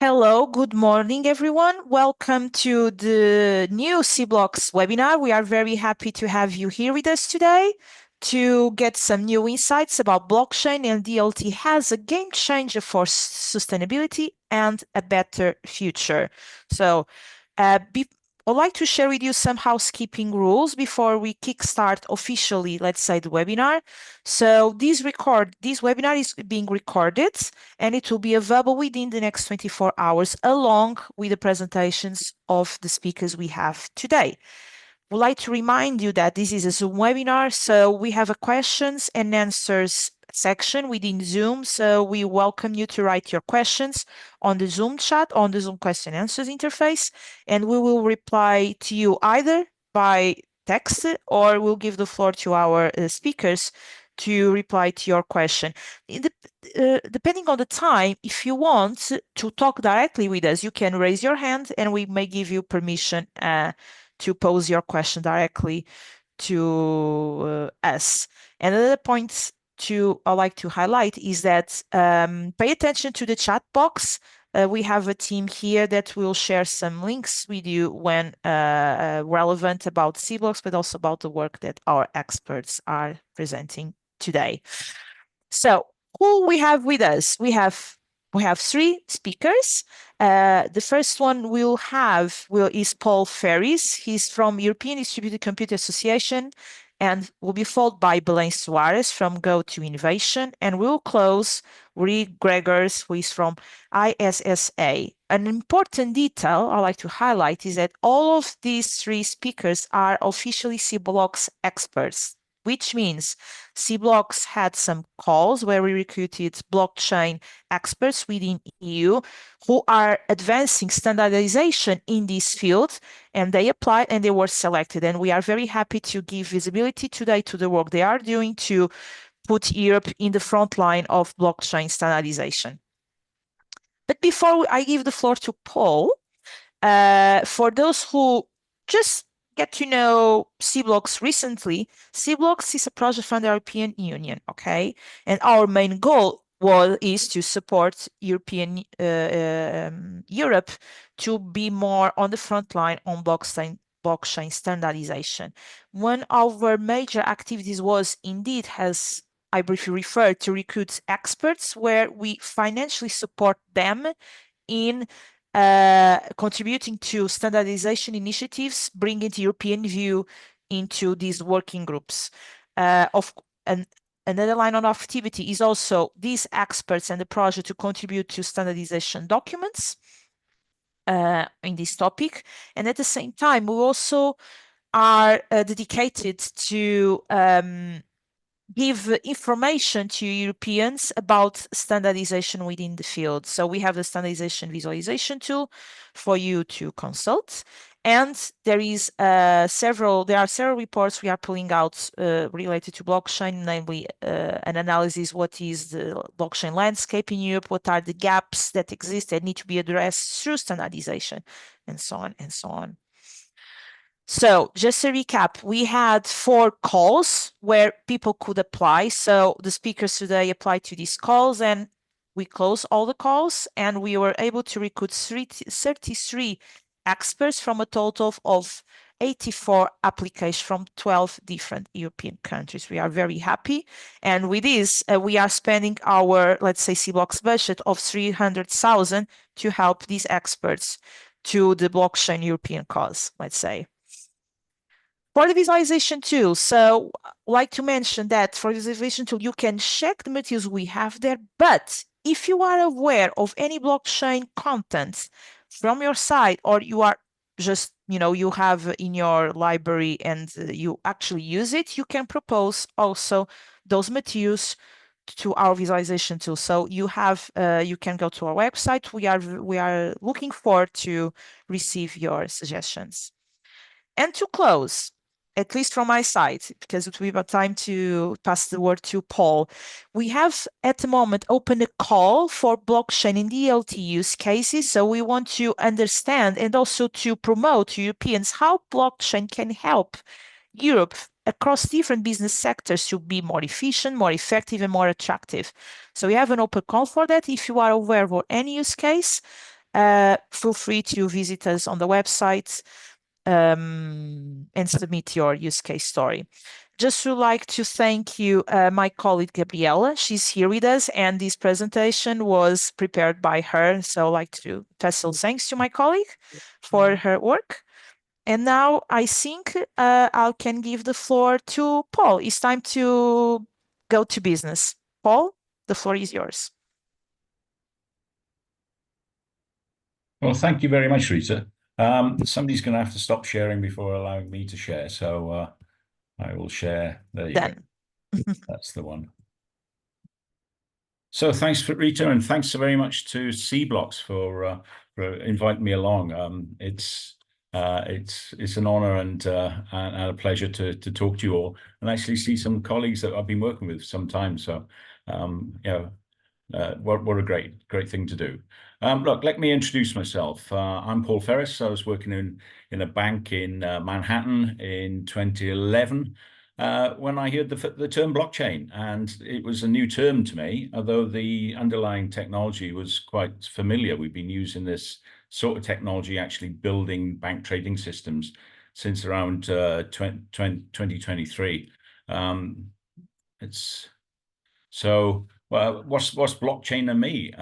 Hello, good morning, everyone. Welcome to the new C-Blocks webinar. We are very happy to have you here with us today to get some new insights about blockchain and DLT has a game changer for sustainability and a better future. So, I'd like to share with you some housekeeping rules before we kickstart officially, let's say, the webinar. So this webinar is being recorded and it will be available within the next 24 hours along with the presentations of the speakers we have today. Would like to remind you that this is a Zoom webinar, so we have a questions and answers section within Zoom. So we welcome you to write your questions on the Zoom chat, on the Zoom question answers interface, and we will reply to you either by text or we'll give the floor to our speakers to reply to your question. Depending on the time, if you want to talk directly with us, you can raise your hand and we may give you permission to pose your question directly to us. And another point I'd like to highlight is that pay attention to the chat box. We have a team here that will share some links with you when relevant about C-Blocks, but also about the work that our experts are presenting today. So who we have with us? We have three speakers. The first one is Paul Ferris. He's from European Distributed Computer Association and will be followed by Belén Soares from Go to Innovation. And we'll close with Gregors, who is from ISSA. An important detail I'd like to highlight is that all of these three speakers are officially C-Blocks experts, which means C-Blocks had some calls where we recruited blockchain experts within EU who are advancing standardization in this field, and they applied and they were selected. And we are very happy to give visibility today to the work they are doing to put Europe in the front line of blockchain standardization. But before I give the floor to Paul, for those who just get to know C-Blocks recently, C-Blocks is a project from the European Union, okay? And our main goal is to support Europe to be more on the front line on blockchain standardization. One of our major activities was indeed, as I briefly referred, to recruit experts where we financially support them in contributing to standardization initiatives, bringing the European view into these working groups. Another line of activity is also these experts and the project to contribute to standardization documents in this topic. And at the same time, we also are dedicated to give information to Europeans about standardization within the field. So we have the standardization visualization tool for you to consult. And there are several reports we are pulling out related to blockchain, namely an analysis, what is the blockchain landscape in Europe, what are the gaps that exist that need to be addressed through standardization, and so on and so on. So just to recap, we had 4 calls where people could apply. So the speakers today applied to these calls and we closed all the calls and we were able to recruit 33 experts from a total of 84 applications from 12 different European countries. We are very happy. And with this, we are spending our, let's say, C-Blocks budget of 300,000 to help these experts to the blockchain European cause, let's say. For the visualization tool, so I'd like to mention that for the visualization tool, you can check the materials we have there, but if you are aware of any blockchain content from your site, or you are just, you have in your library and you actually use it, you can propose also those materials to our visualization tool. So you can go to our website. We are looking forward to receive your suggestions. And to close, at least from my side, because it will be about time to pass the word to Paul, we have at the moment opened a call for blockchain and DLT use cases. So we want to understand and also to promote to Europeans how blockchain can help Europe across different business sectors to be more efficient, more effective, and more attractive. So we have an open call for that. If you are aware of any use case, feel free to visit us on the website and submit your use case story. Just would like to thank you, my colleague Gabriela. She's here with us, and this presentation was prepared by her. So I'd like to pass some thanks to my colleague for her work. And now I think I can give the floor to Paul. It's time to go to business. Paul, the floor is yours. Well, thank you very much, Rita. Somebody's going to have to stop sharing before allowing me to share. So I will share. There you go. That's the one. So thanks for Rita, and thanks so very much to C-Blocks for inviting me along. It's an honor and a pleasure to talk to you all and actually see some colleagues that I've been working with some time. So what a great thing to do. Look, let me introduce myself. I'm Paul Ferris. I was working in a bank in Manhattan in 2011 when I heard the term blockchain, and it was a new term to me, although the underlying technology was quite familiar. We've been using this sort of technology actually building bank trading systems since around 2023. Well, what's blockchain and me?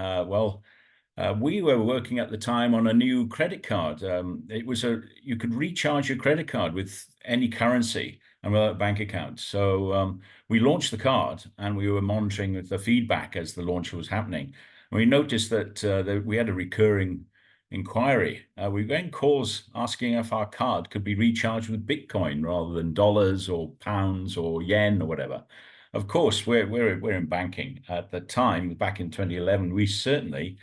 We were working at the time on a new credit card. You could recharge your credit card with any currency and without a bank account. So we launched the card, and we were monitoring the feedback as the launch was happening. And we noticed that we had a recurring inquiry. We were getting calls asking if our card could be recharged with Bitcoin rather than dollars or pounds or yen or whatever. Of course, we're in banking. At the time, back in 2011, we certainly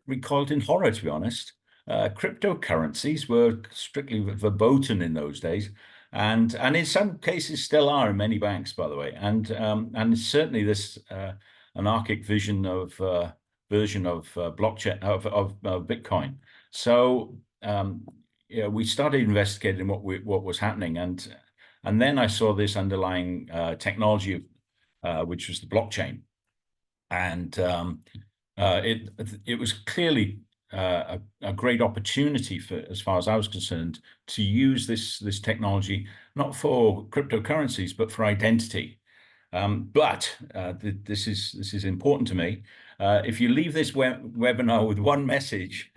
recoiled in horror, to be honest. Cryptocurrencies were strictly verboten in those days, and in some cases still are in many banks, by the way. And certainly this anarchic version of blockchain of Bitcoin. So we started investigating what was happening, and then I saw this underlying technology, which was the blockchain, and it was clearly a great opportunity for, as far as I was concerned, to use this technology not for cryptocurrencies but for identity. But this is important to me. If you leave this webinar with one message,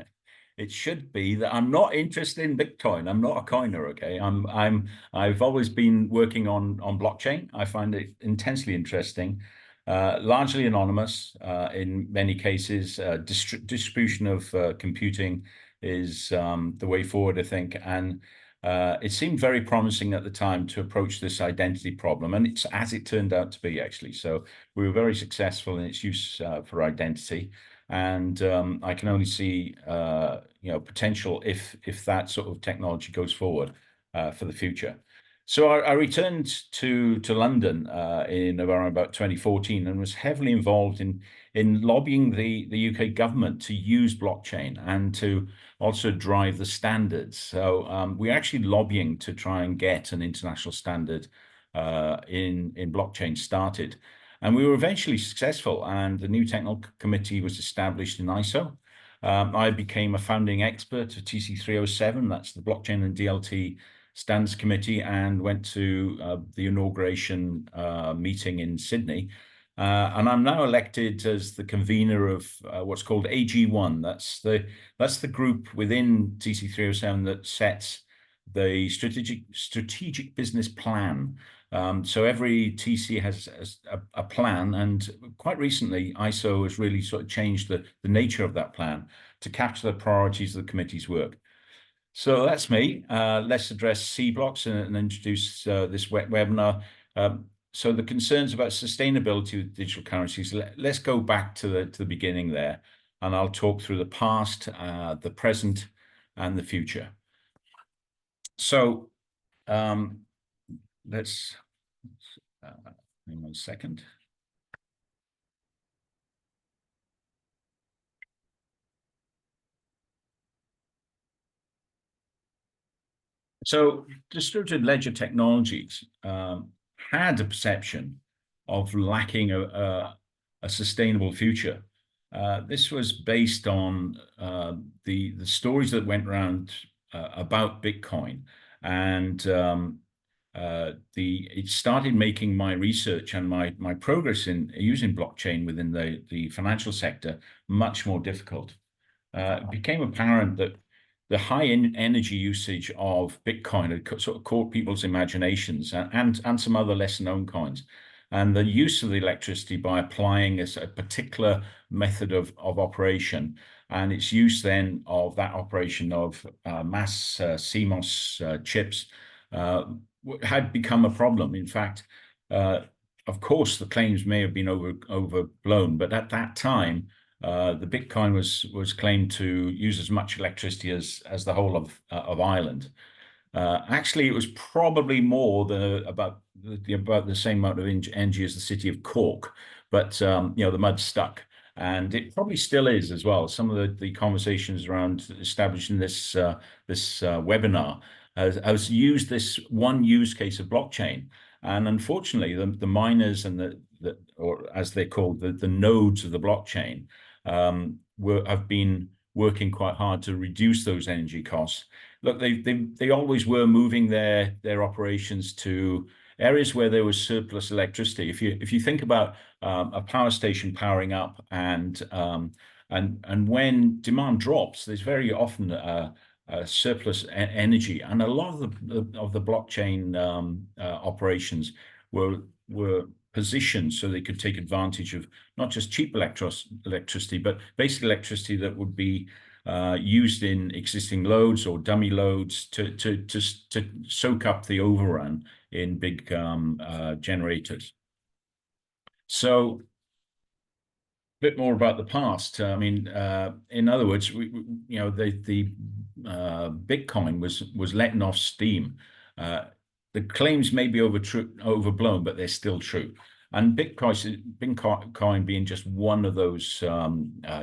it should be that I'm not interested in Bitcoin. I'm not a coiner, okay? I've always been working on blockchain. I find it intensely interesting, largely anonymous in many cases. Distribution of computing is the way forward, I think, and it seemed very promising at the time to approach this identity problem, and it's as it turned out to be, actually. So we were very successful in its use for identity. And I can only see potential if that sort of technology goes forward for the future. So I returned to London in around about 2014 and was heavily involved in lobbying the UK government to use blockchain and to also drive the standards. So we're actually lobbying to try and get an international standard in blockchain started. And we were eventually successful, and the new technical committee was established in ISO. I became a founding expert of TC307, that's the Blockchain and DLT Standards Committee, and went to the inauguration meeting in Sydney. And I'm now elected as the convener of what's called AG1. That's the group within TC307 that sets the strategic business plan. So every TC has a plan, and quite recently ISO has really sort of changed the nature of that plan to capture the priorities of the committee's work. So that's me. Let's address C-Blocks and introduce this webinar. So the concerns about sustainability with digital currencies, let's go back to the beginning there, and I'll talk through the past, the present, and the future. So let's hang on 1 second. So distributed ledger technologies had a perception of lacking a sustainable future. This was based on the stories that went around about Bitcoin, and it started making my research and my progress in using blockchain within the financial sector much more difficult. It became apparent that the high energy usage of Bitcoin had sort of caught people's imaginations, and some other lesser known coins. And the use of the electricity by applying a particular method of operation, and its use then of that operation of mass CMOS chips had become a problem. In fact, of course, the claims may have been overblown, but at that time, the Bitcoin was claimed to use as much electricity as the whole of Ireland. Actually, it was probably more than about the same amount of energy as the city of Cork, but the mud stuck, and it probably still is as well. Some of the conversations around establishing this webinar has used this one use case of blockchain, and unfortunately, the miners and or as they're called, the nodes of the blockchain have been working quite hard to reduce those energy costs. Look, they always were moving their operations to areas where there was surplus electricity. If you think about a power station powering up, and when demand drops, there's very often surplus energy, and a lot of the blockchain operations were positioned so they could take advantage of not just cheap electricity, but basic electricity that would be used in existing loads or dummy loads to soak up the overrun in big generators. So, a bit more about the past. I mean, in other words, the Bitcoin was letting off steam. The claims may be overblown, but they're still true. And Bitcoin being just one of those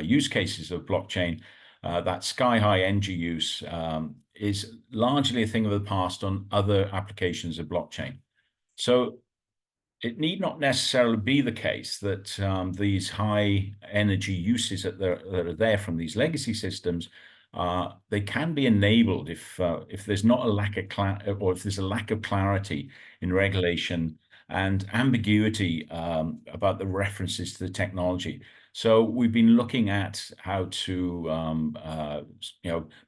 use cases of blockchain, that sky-high energy use is largely a thing of the past on other applications of blockchain. So it need not necessarily be the case that these high energy uses that are there from these legacy systems, they can be enabled if there's not a lack of or if there's a lack of clarity in regulation and ambiguity about the references to the technology. So we've been looking at how to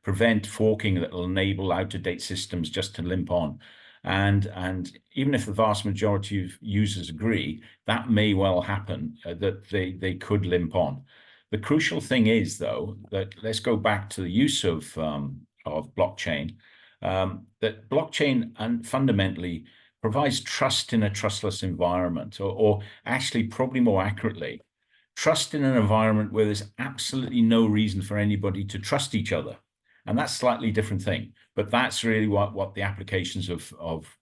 prevent forking that will enable out-of-date systems just to limp on. And even if the vast majority of users agree, that may well happen, that they could limp on. The crucial thing is, though, that let's go back to the use of blockchain, that blockchain and fundamentally provides trust in a trustless environment, or actually probably more accurately, trust in an environment where there's absolutely no reason for anybody to trust each other. And that's a slightly different thing, but that's really what the applications of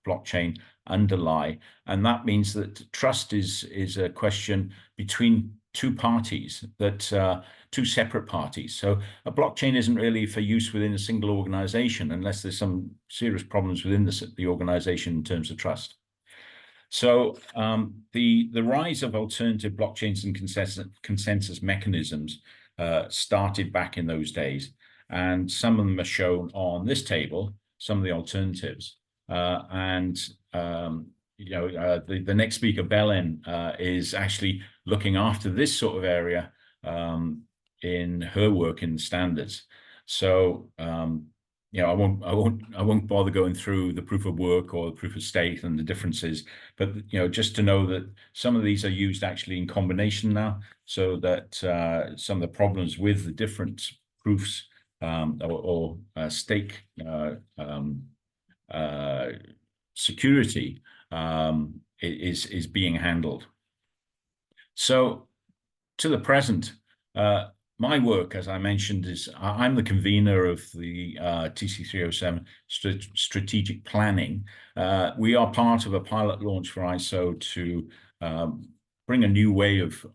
blockchain underlie. And that means that trust is a question between two parties, two separate parties. So a blockchain isn't really for use within a single organization unless there's some serious problems within the organization in terms of trust. So the rise of alternative blockchains and consensus mechanisms started back in those days. And some of them are shown on this table, some of the alternatives. The next speaker, Belen, is actually looking after this sort of area in her work in standards. So I won't bother going through the proof of work or the proof of stake and the differences, but just to know that some of these are used actually in combination now, so that some of the problems with the different proofs or stake security is being handled. So to the present, my work, as I mentioned, is I'm the convener of the TC307 strategic planning. We are part of a pilot launch for ISO to bring a new way of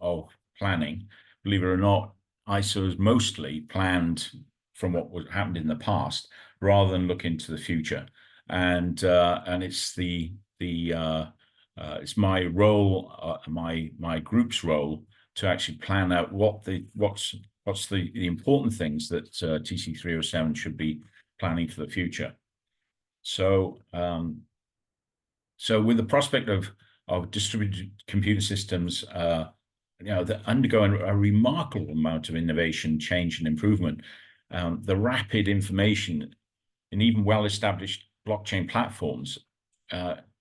planning. Believe it or not, ISO is mostly planned from what happened in the past, rather than look into the future. And it's it's my role, my group's role, to actually plan out what's the important things that TC307 should be planning for the future. So so with the prospect of distributed computer systems, that undergoing a remarkable amount of innovation, change, and improvement, the rapid information in even well-established blockchain platforms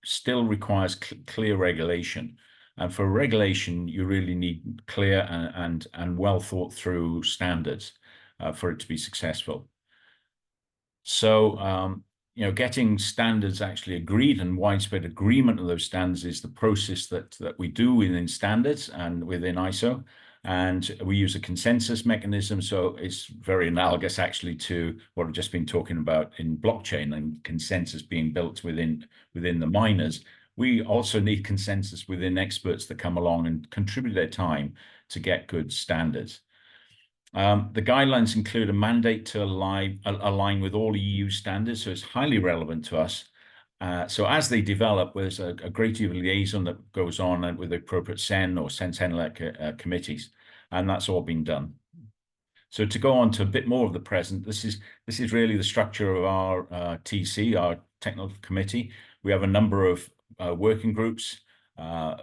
still requires clear regulation. And for regulation, you really need clear and well thought through standards for it to be successful. So, getting standards actually agreed and widespread agreement of those standards is the process that we do within standards and within ISO. And we use a consensus mechanism. So it's very analogous actually to what I've just been talking about in blockchain and consensus being built within the miners. We also need consensus within experts that come along and contribute their time to get good standards. The guidelines include a mandate to align with all EU standards, so it's highly relevant to us. So as they develop, there's a great deal of liaison that goes on with the appropriate CEN or CEN-CENELEC committees, and that's all been done. So to go on to a bit more of the present, this is really the structure of our TC, our technical committee. We have a number of working groups.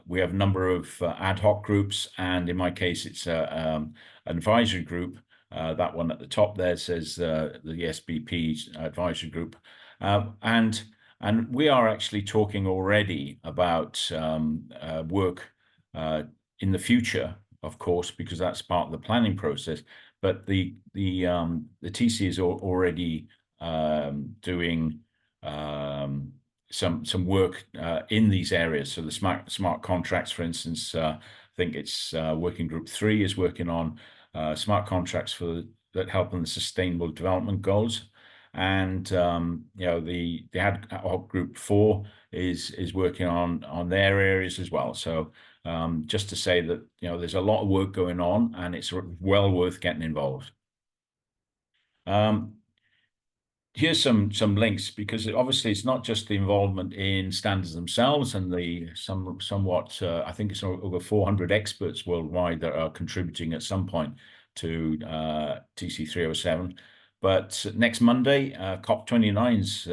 We have a number of ad hoc groups, and in my case, it's an advisory group. That one at the top there says the SBP advisory group, and we are actually talking already about work in the future, of course, because that's part of the planning process. But the TC is already doing some work in these areas. So the smart contracts, for instance, I think it's working group 3 is working on smart contracts that help on the sustainable development goals. And the ad hoc group 4 is working on their areas as well. So just to say that there's a lot of work going on, and it's well worth getting involved. Here's some links, because obviously it's not just the involvement in standards themselves and the somewhat I think it's over 400 experts worldwide that are contributing at some point to TC307. But next Monday, COP29's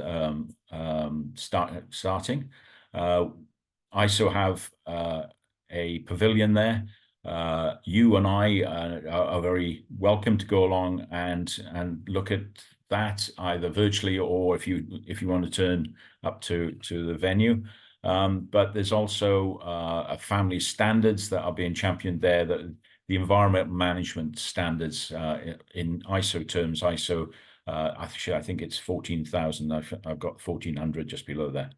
starting. ISO have a pavilion there. You and I are very welcome to go along and look at that either virtually or if you want to turn up to the venue. But there's also a family standards that are being championed there, that the environmental management standards in ISO terms. ISO, actually, I think it's 14,000. I've got 1,400 just below that.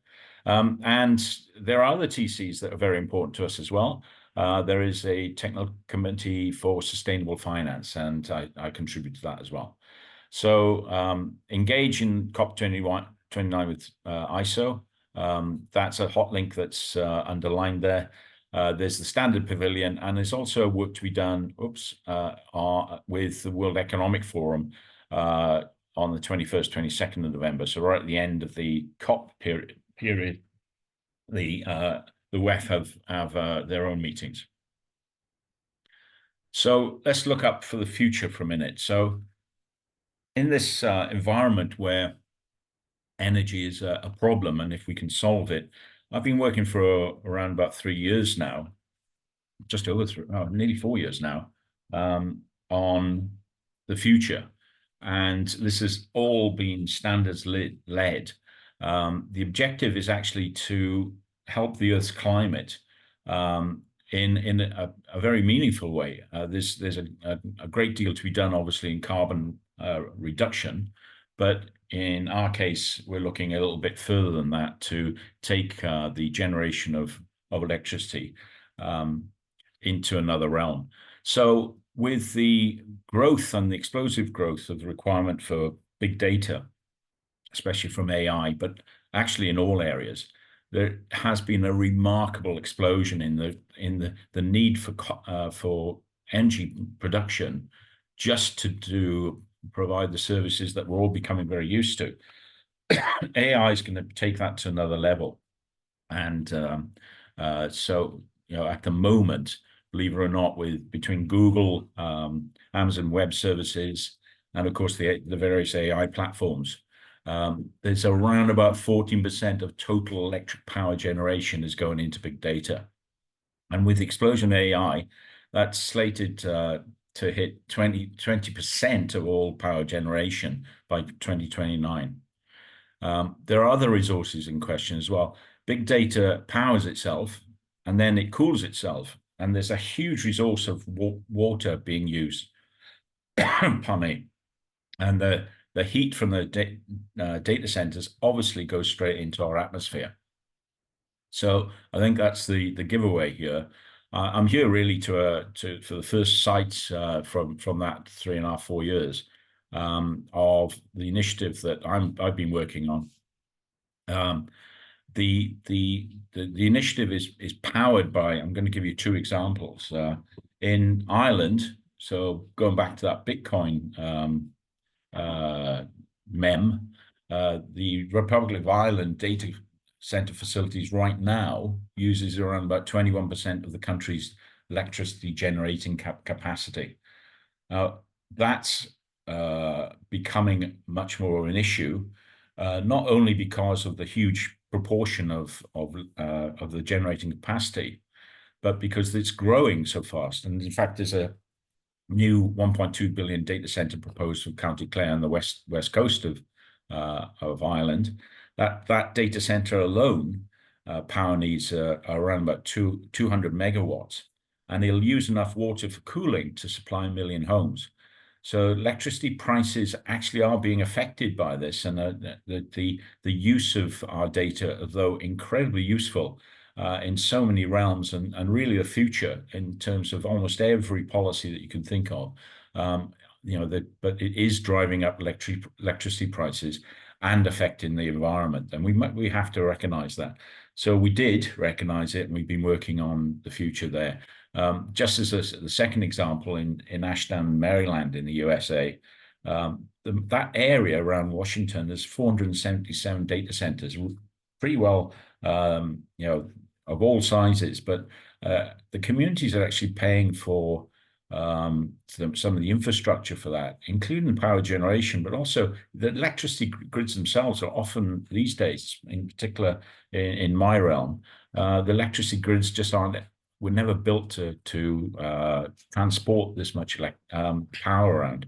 And there are other TCs that are very important to us as well. There is a technical committee for sustainable finance, and I contribute to that as well. So engage in COP29 with ISO. That's a hot link that's underlined there. There's the standard pavilion, and there's also work to be done with the World Economic Forum on the 21st, 22nd of November. So right at the end of the COP period, the WEF have their own meetings. So let's look up for the future for a minute. So in this environment where energy is a problem, and if we can solve it, I've been working for around about 3 years now, just over nearly 4 years now, on the future. And this has all been standards led. The objective is actually to help the Earth's climate in a very meaningful way. There's a great deal to be done, obviously, in carbon reduction, but in our case, we're looking a little bit further than that to take the generation of electricity into another realm. So with the growth and the explosive growth of the requirement for big data, especially from AI, but actually in all areas, there has been a remarkable explosion in the need for energy production just to provide the services that we're all becoming very used to. AI is going to take that to another level. And so, at the moment, believe it or not, between Google, Amazon Web Services, and of course the various AI platforms. There's around about 14% of total electric power generation is going into big data. And with the explosion of AI, that's slated to hit 20% of all power generation by 2029. There are other resources in question as well. Big data powers itself, and then it cools itself. And there's a huge resource of water being used. Pardon me. And the heat from the data centers obviously goes straight into our atmosphere. So I think that's the giveaway here. I'm here really for the first sites from that 3.5, 4 years of the initiative that I've been working on. The initiative is powered by, I'm going to give you two examples. In Ireland, so going back to that Bitcoin mem, the Republic of Ireland data center facilities right now uses around about 21% of the country's electricity generating capacity. Now, that's becoming much more of an issue, not only because of the huge proportion of the generating capacity, but because it's growing so fast. And in fact, there's a new 1.2 billion data center proposed for County Clare on the west coast of Ireland. That data center alone power needs around about 200 megawatts, and it'll use enough water for cooling to supply 1 million homes. So electricity prices actually are being affected by this, and the use of our data, although incredibly useful in so many realms, and really the future in terms of almost every policy that you can think of, but it is driving up electricity prices and affecting the environment, and we have to recognize that. So we did recognize it, and we've been working on the future there. Just as the second example, in Ashdown, Maryland, in the USA, that area around Washington, there's 477 data centers, pretty well, of all sizes, but the communities are actually paying for some of the infrastructure for that, including power generation, but also the electricity grids themselves are often these days, in particular in my realm, the electricity grids just were never built to transport this much power around.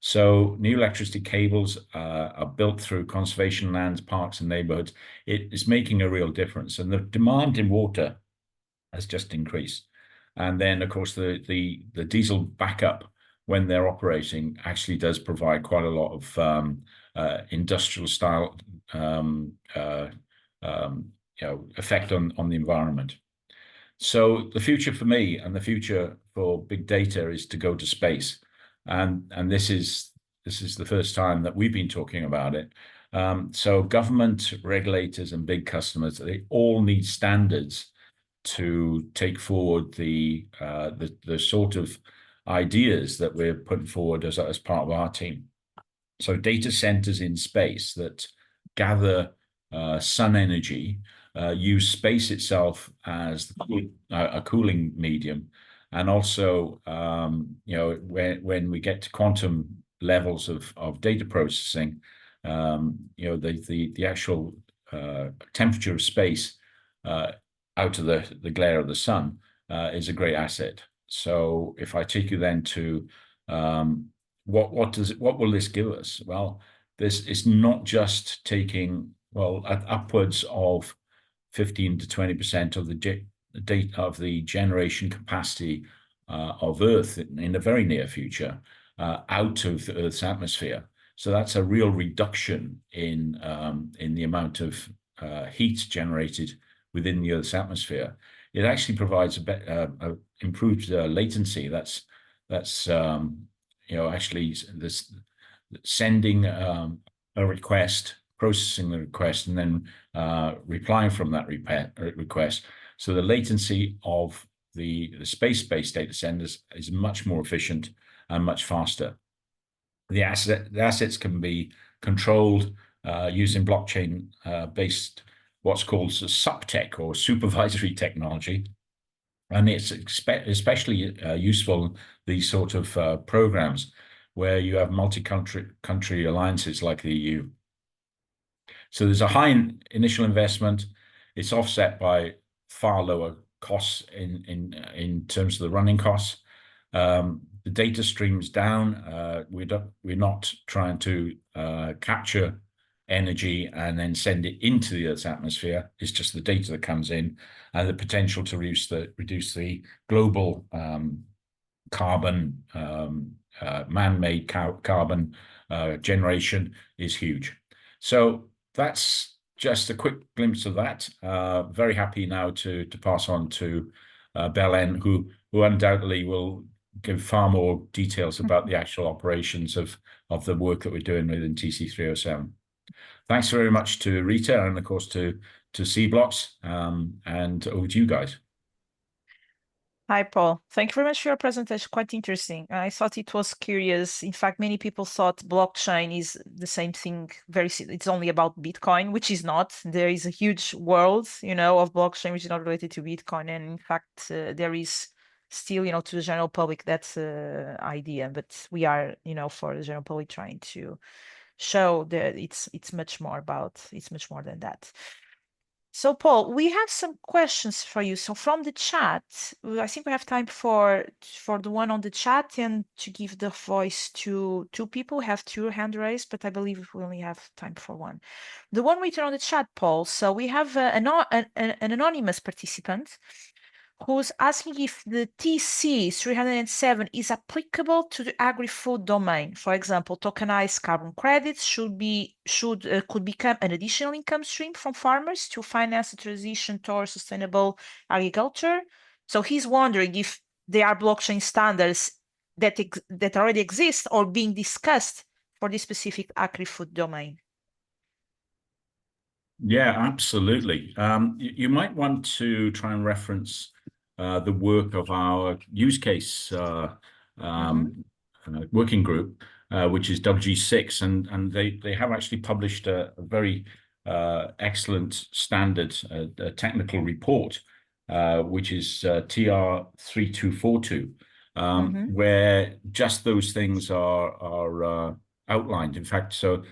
So new electricity cables are built through conservation lands, parks, and neighborhoods. It is making a real difference, and the demand in water has just increased. And then, of course, the diesel backup when they're operating actually does provide quite a lot of industrial style effect on the environment. So the future for me and the future for big data is to go to space, and this is the first time that we've been talking about it. So government, regulators, and big customers, they all need standards to take forward the sort of ideas that we're putting forward as part of our team. So data centers in space that gather sun energy, use space itself as a cooling medium, and also when we get to quantum levels of data processing, the actual temperature of space out of the glare of the sun is a great asset. So if I take you then to what will this give us? Well, this is not just taking upwards of 15 to 20% of the generation capacity of Earth in the very near future out of Earth's atmosphere. So that's a real reduction in the amount of heat generated within the Earth's atmosphere. It actually provides a improved latency. That's actually this sending a request, processing the request, and then replying from that request. So the latency of the space-based data centers is much more efficient and much faster. The assets can be controlled using blockchain based what's called SupTech, or supervisory technology. And it's especially useful, these sort of programs where you have multi-country alliances like the EU. So there's a high initial investment. It's offset by far lower costs in terms of the running costs. The data streams down. We're not trying to capture energy and then send it into the Earth's atmosphere. It's just the data that comes in, and the potential to reduce the global carbon man-made carbon generation is huge. So that's just a quick glimpse of that. Very happy now to pass on to Belen, who undoubtedly will give far more details about the actual operations of the work that we're doing within TC307. Thanks very much to Rita, and of course to C-Blocks, and over to you guys. Hi, Paul. Thank you very much for your presentation. Quite interesting. I thought it was curious. In fact, many people thought blockchain is the same thing. It's only about Bitcoin, which is not. There is a huge world, of blockchain which is not related to Bitcoin, and in fact, there is still, to the general public, that's the idea. But we are, for the general public, trying to show that it's much more than that. So, Paul, we have some questions for you. So from the chat, I think we have time for the one on the chat and to give the voice to two people. We have two hand raised, but I believe we only have time for one. The one written on the chat, Paul. So we have an anonymous participant who's asking if the TC307 is applicable to the agri-food domain. For example, tokenized carbon credits could become an additional income stream from farmers to finance the transition towards sustainable agriculture. So he's wondering if there are blockchain standards that already exist or being discussed for this specific agri-food domain. Yeah, absolutely. You might want to try and reference the work of our use case working group, which is WG6, and they have actually published a very excellent standard technical report, which is TR3242, where just those things are outlined. In fact, so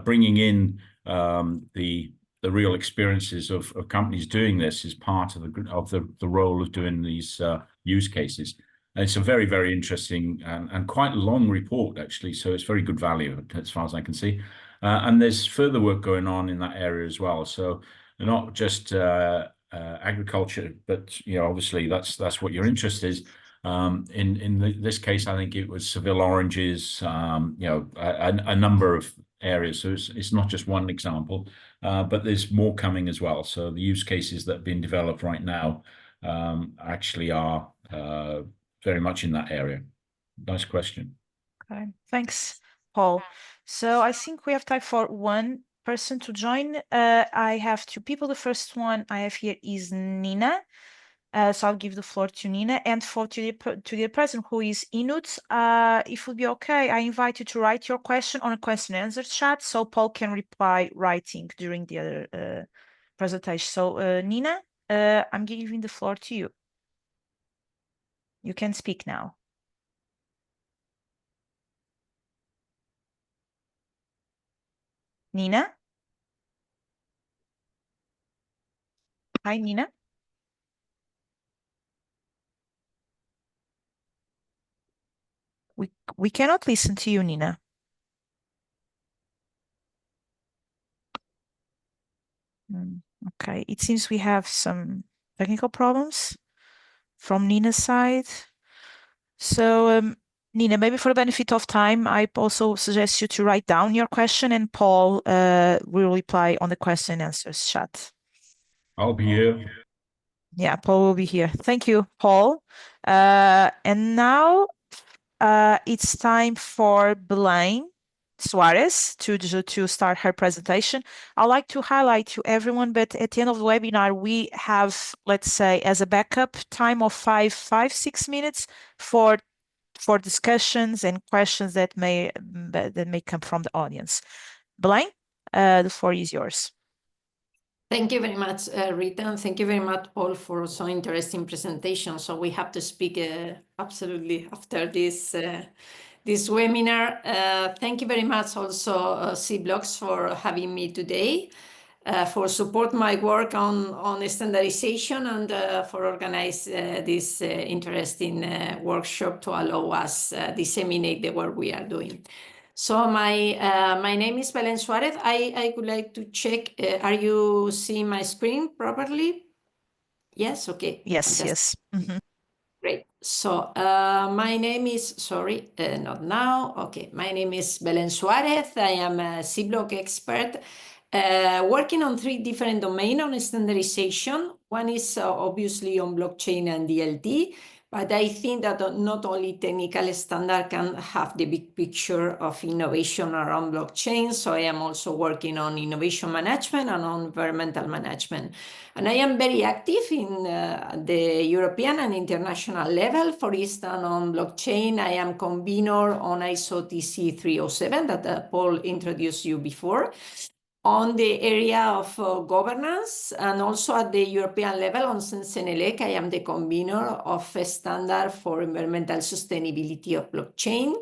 bringing in the real experiences of companies doing this is part of the role of doing these use cases. And it's a very, very interesting and quite long report, actually. So it's very good value as far as I can see. And there's further work going on in that area as well. So not just agriculture, but obviously that's what your interest is. In this case, I think it was Seville oranges, a number of areas. So it's not just one example, but there's more coming as well. So the use cases that have been developed right now actually are very much in that area. Nice question. Okay, thanks, Paul. So I think we have time for one person to join. I have two people. The first one I have here is Nina. So I'll give the floor to Nina, and to the person who is Inut, if it would be okay, I invite you to write your question on a question and answer chat so Paul can reply writing during the other presentation. So Nina, I'm giving the floor to you. You can speak now. Nina? Hi, Nina. We cannot listen to you, Nina. Okay, it seems we have some technical problems from Nina's side. So Nina, maybe for the benefit of time, I also suggest you to write down your question and Paul will reply on the question and answers chat. I'll be here. Yeah, Paul will be here. Thank you, Paul. And now it's time for Belen Suarez to start her presentation. I'd like to highlight to everyone, but at the end of the webinar, we have, let's say, as a backup time of 6 minutes for discussions and questions that may come from the audience. Belen, the floor is yours. Thank you very much, Rita, and thank you very much all for so interesting presentation. So we have to speak absolutely after this this webinar. Thank you very much also C-Blocks for having me today, for support my work on standardization and for organize this interesting workshop to allow us disseminate the work we are doing. So my name is Belén Suárez. I would like to check, are you seeing my screen properly? Yes, okay. Yes, Fantastic. yes. Mhm. Great. So my name is, sorry, not now. Okay, my name is Belén Suárez. I am a C-Block expert working on 3 different domains on standardization. One is obviously on blockchain and DLT, but I think that not only technical standard can have the big picture of innovation around blockchain. So I am also working on innovation management and on environmental management. And I am very active in the European and international level. For instance, on blockchain, I am convener on ISO TC 307 that Paul introduced you before. On the area of governance and also at the European level on CEN-CENELEC, I am the convener of a standard for environmental sustainability of blockchain.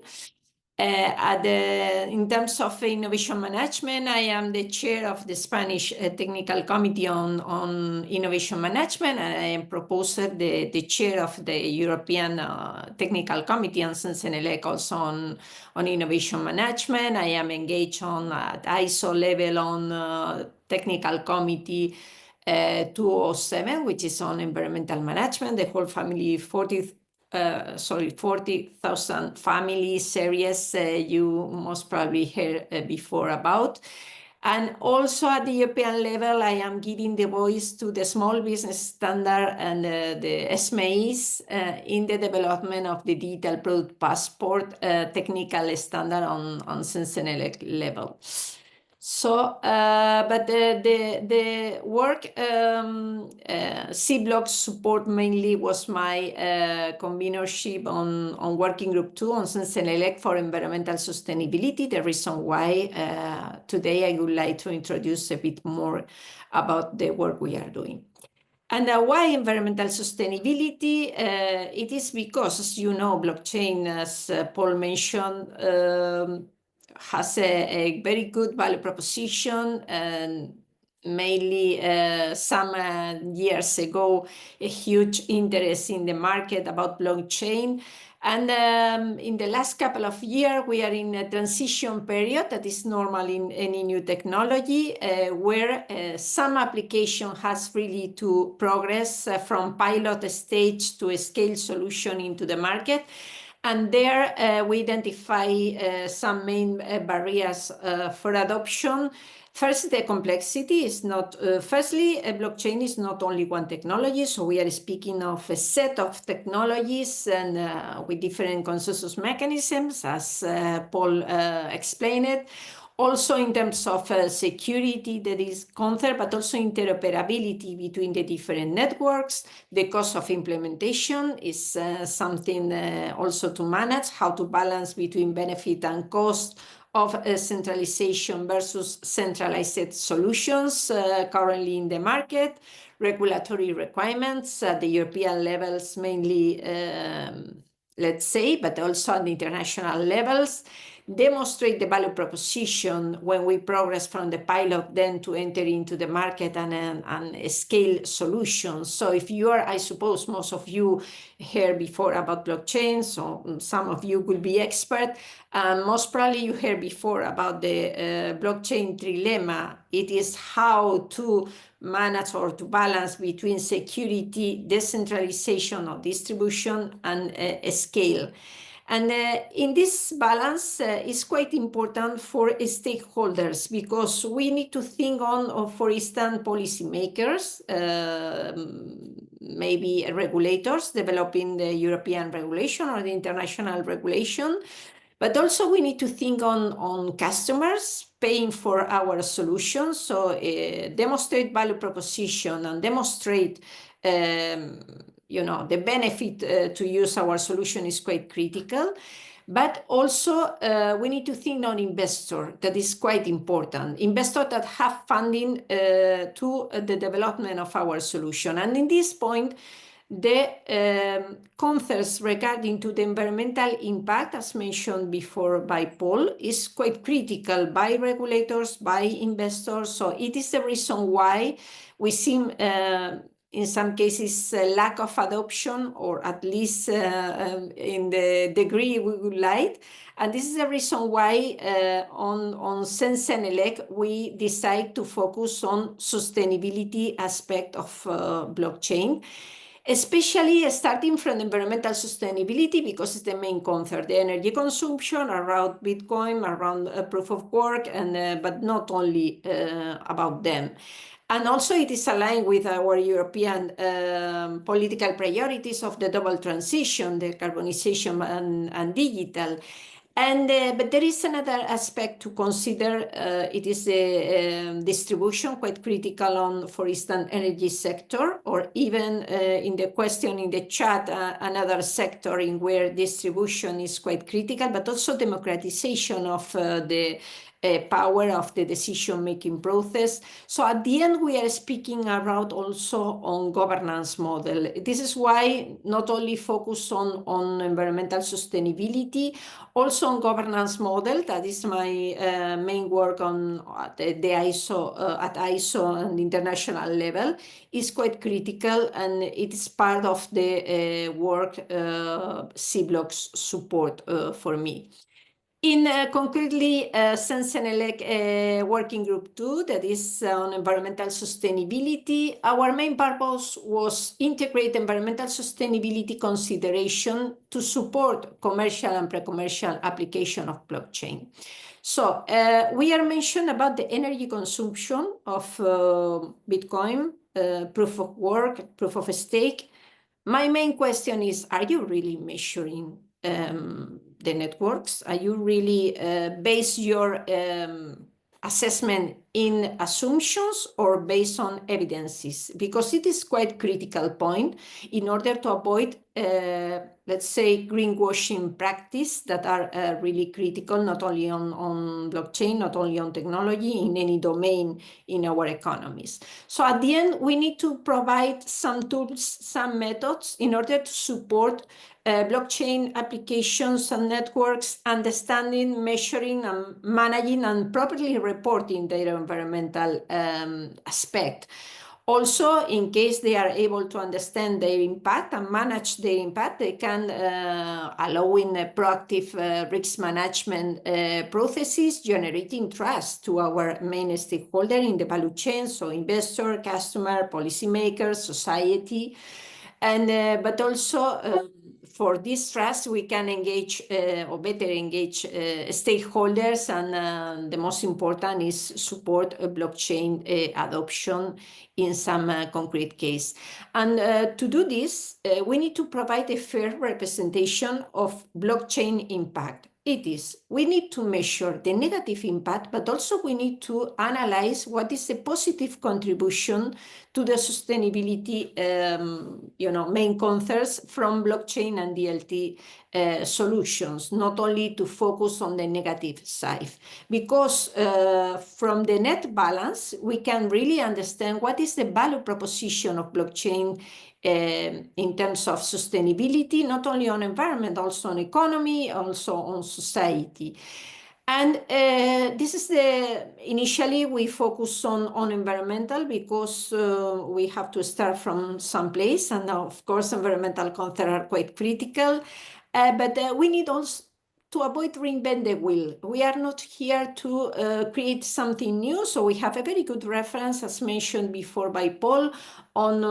In terms of innovation management, I am the chair of the Spanish Technical Committee on Innovation Management, and I am proposer, the chair of the European Technical Committee on CEN-CENELEC also on innovation management. I am engaged on at ISO level on Technical Committee 207, which is on environmental management, the whole family 40,000 family series you most probably heard before about. And also at the European level, I am giving the voice to the small business standard and the SMEs in the development of the digital product passport technical standard on CEN-CENELEC level. So, but the work C-Block support mainly was my convenership on working group 2 on CEN-CENELEC for environmental sustainability. The reason why today I would like to introduce a bit more about the work we are doing. And why environmental sustainability? It is because, as you know, blockchain, as Paul mentioned, has a very good value proposition, and mainly some years ago, a huge interest in the market about blockchain. And in the last couple of years, we are in a transition period that is normal in any new technology, where some application has really to progress from pilot stage to a scale solution into the market. And there we identify some main barriers for adoption. First, the complexity is not, firstly, a blockchain is not only one technology. So we are speaking of a set of technologies and with different consensus mechanisms, as Paul explained it. Also in terms of security, there is concern, but also interoperability between the different networks. The cost of implementation is something also to manage, how to balance between benefit and cost of centralization versus centralized solutions currently in the market. Regulatory requirements at the European levels mainly, let's say, but also at the international levels, demonstrate the value proposition when we progress from the pilot then to enter into the market and scale solutions. So if you are, I suppose most of you heard before about blockchain, so some of you will be expert. Most probably you heard before about the blockchain trilemma. It is how to manage or to balance between security, decentralization or distribution, and scale. And in this balance is quite important for stakeholders, because we need to think on, for instance, policymakers, maybe regulators developing the European regulation or the international regulation. But also we need to think on customers paying for our solutions. So demonstrate value proposition and demonstrate the benefit to use our solution is quite critical. But also we need to think on investor. That is quite important. Investors that have funding to the development of our solution. And in this point, the concerns regarding to the environmental impact, as mentioned before by Paul, is quite critical by regulators, by investors. So it is the reason why we see in some cases lack of adoption, or at least in the degree we would like. And this is the reason why on CEN-CENELEC we decide to focus on sustainability aspect of blockchain, especially starting from environmental sustainability, because it's the main concern, the energy consumption around Bitcoin, around proof of work, and but not only about them. And also it is aligned with our European political priorities of the double transition, the carbonization and digital. And but there is another aspect to consider. It is the distribution, quite critical on, for instance, energy sector, or even in the question in the chat, another sector in where distribution is quite critical, but also democratization of the power of the decision-making process. So at the end, we are speaking about also on governance model. This is why not only focus on environmental sustainability, also on governance model. That is my main work on the ISO, at ISO and international level, is quite critical, and it is part of the work CBlocks support for me. In concretely, CEN-CENELEC Working Group 2, that is on environmental sustainability, our main purpose was integrate environmental sustainability consideration to support commercial and pre-commercial application of blockchain. So we are mentioned about the energy consumption of Bitcoin, proof of work, proof of stake. My main question is, are you really measuring the networks? Are you really base your assessment in assumptions or based on evidences? Because it is quite critical point in order to avoid, let's say, greenwashing practice that are really critical, not only on blockchain, not only on technology, in any domain in our economies. So at the end, we need to provide some tools, some methods in order to support blockchain applications and networks, understanding, measuring, and managing, and properly reporting their environmental aspect. Also, in case they are able to understand their impact and manage their impact, they can allow in proactive risk management processes, generating trust to our main stakeholder in the value chain, so investor, customer, policymakers, society. And but also for this trust, we can engage or better engage stakeholders, and the most important is support a blockchain adoption in some concrete case. And to do this, we need to provide a fair representation of blockchain impact. It is, we need to measure the negative impact, but also we need to analyze what is the positive contribution to the sustainability, main concerns from blockchain and DLT solutions, not only to focus on the negative side. Because from the net balance, we can really understand what is the value proposition of blockchain in terms of sustainability, not only on environment, also on economy, also on society. And this is initially we focus on environmental, because we have to start from some place, and of course environmental concerns are quite critical, but we need also to avoid reinvent the wheel. We are not here to create something new, so we have a very good reference, as mentioned before by Paul, on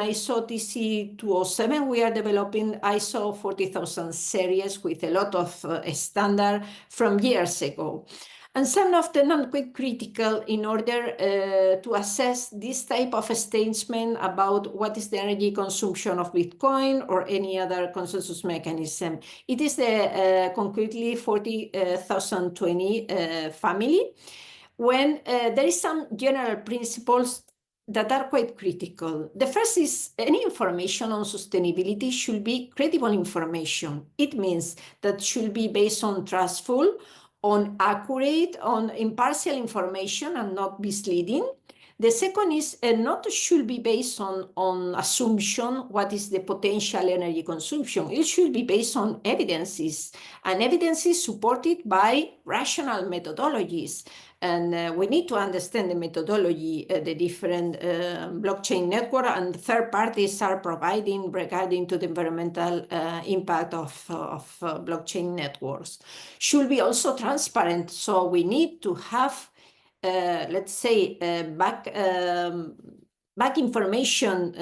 ISO TC 207. We are developing ISO 40000 series with a lot of standard from years ago. And some of them are quite critical in order to assess this type of statement about what is the energy consumption of Bitcoin or any other consensus mechanism. It is the concretely 40020 family, when there is some general principles that are quite critical. The first is any information on sustainability should be credible information. It means that should be based on trustful, on accurate, on impartial information and not misleading. The second is not should be based on assumption what is the potential energy consumption. It should be based on evidences, and evidences supported by rational methodologies. And we need to understand the methodology the different blockchain network and third parties are providing regarding to the environmental impact of blockchain networks. Should be also transparent, so we need to have let's say, back information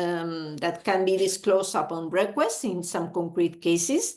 that can be disclosed upon request in some concrete cases.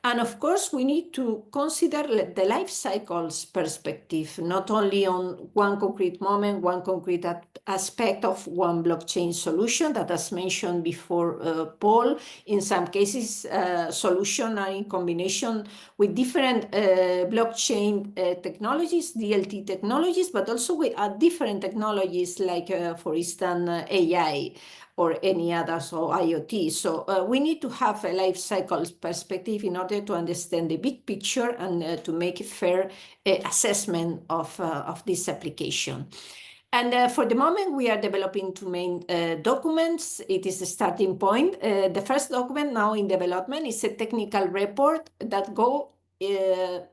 And of course, we need to consider the life cycles perspective, not only on one concrete moment, one concrete aspect of one blockchain solution that, as mentioned before, Paul, in some cases, solution are in combination with different blockchain technologies, DLT technologies, but also with different technologies like, for instance, AI or any others or IoT. So we need to have a life cycle perspective in order to understand the big picture and to make a fair assessment of this application. And for the moment, we are developing two main documents. It is a starting point. The first document now in development is a technical report that go